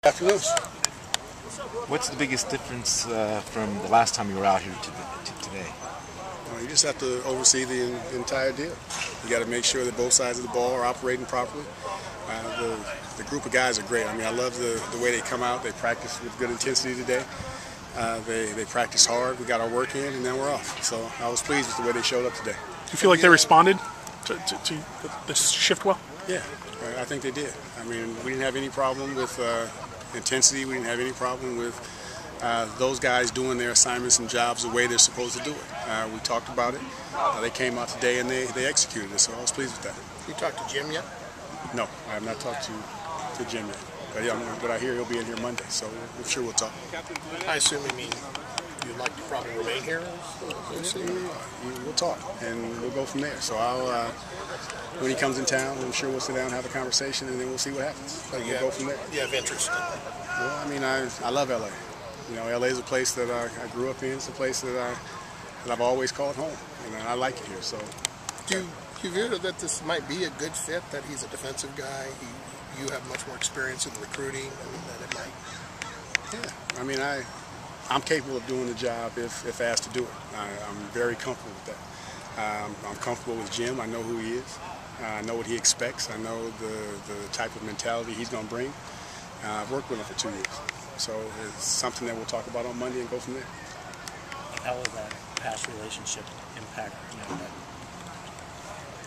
Afternoon. What's the biggest difference from the last time you were out here to today? You just have to oversee the entire deal. You got to make sure that both sides of the ball are operating properly. The group of guys are great. I mean, I love the way they come out. They practice with good intensity today. They practice hard. We got our work in, and then we're off. So I was pleased with the way they showed up today. Do you feel like they responded to the shift well? Yeah, I think they did. I mean, we didn't have any problem with intensity. We didn't have any problem with those guys doing their assignments and jobs the way they're supposed to do it. We talked about it. They came out today and they executed it, so I was pleased with that. You talked to Jim yet? No, I have not talked to Jim yet. But, yeah, but I hear he'll be in here Monday, so I'm sure we'll talk. I assume you mean you'd like to probably remain here? We'll talk, and we'll go from there. So when he comes in town, I'm sure we'll sit down and have a conversation, and then we'll see what happens. We'll go from there. You have interest in it? Well, I mean, I love LA. You know, LA is a place that I grew up in. It's a place that I've always called home, and I like it here. So, do you view that this might be a good fit? That he's a defensive guy. You have much more experience in recruiting, and that it might. Yeah, I mean, I'm capable of doing the job if asked to do it. I'm very comfortable with that. I'm comfortable with Jim. I know who he is. I know what he expects. I know the type of mentality he's going to bring. I've worked with him for 2 years. So it's something that we'll talk about on Monday and go from there. How will that past relationship impact that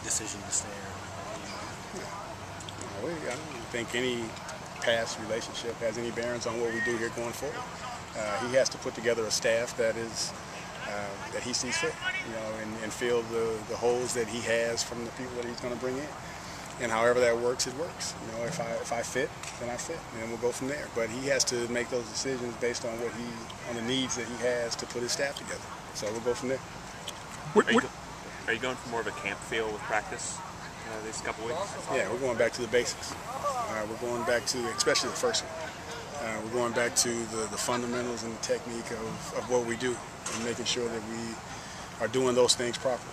decision to stay? I don't think any past relationship has any bearings on what we do here going forward. He has to put together a staff that he sees fit, and fill the holes that he has from the people that he's going to bring in. And however that works, it works. If I fit, then I fit, and we'll go from there. But he has to make those decisions based on on the needs that he has to put his staff together. So we'll go from there. Are you going for more of a camp feel with practice these couple weeks? Yeah, we're going back to the basics. We're going back to, especially the first one. We're going back to the fundamentals and the technique of what we do, and making sure that we are doing those things properly.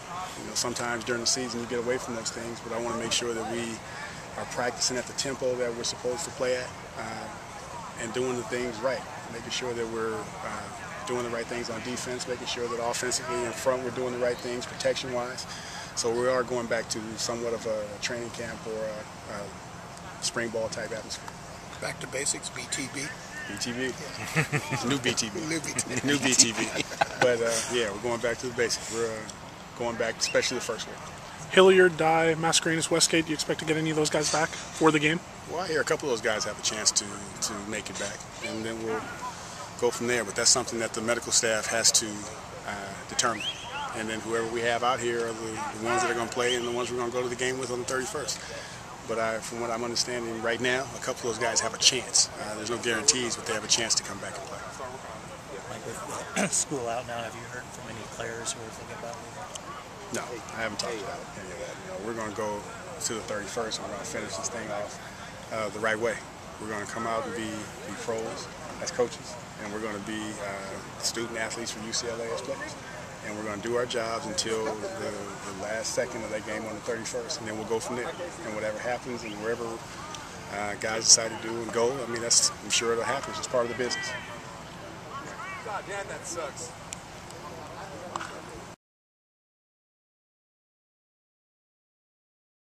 Sometimes during the season you get away from those things, but I want to make sure that we are practicing at the tempo that we're supposed to play at, and doing the things right, making sure that we're doing the right things on defense, making sure that offensively in front we're doing the right things protection-wise. So we are going back to somewhat of a training camp or a spring ball type atmosphere. Back to basics, BTB. BTB. New BTB. New BTB. New BTB. But yeah, we're going back to the basics. We're going back, especially the first one. Hilliard, Dye, Mascarenas, Westgate, do you expect to get any of those guys back for the game? Well, I hear a couple of those guys have a chance to make it back, and then we'll go from there. But that's something that the medical staff has to determine. And then whoever we have out here are the ones that are going to play and the ones we're going to go to the game with on the 31st. But from what I'm understanding right now, a couple of those guys have a chance. There's no guarantees, but they have a chance to come back and play. Like with school out now, have you heard from any players who are thinking about leaving? No, I haven't talked about any of that. We're going to go to the 31st and we're going to finish this thing off the right way. We're going to come out and be pros as coaches, and we're going to be student athletes for UCLA as players. And we're going to do our jobs until the last second of that game on the 31st, and then we'll go from there. And whatever happens and wherever guys decide to do and go, I mean, I'm sure it'll happen. It's just part of the business. God damn, that sucks.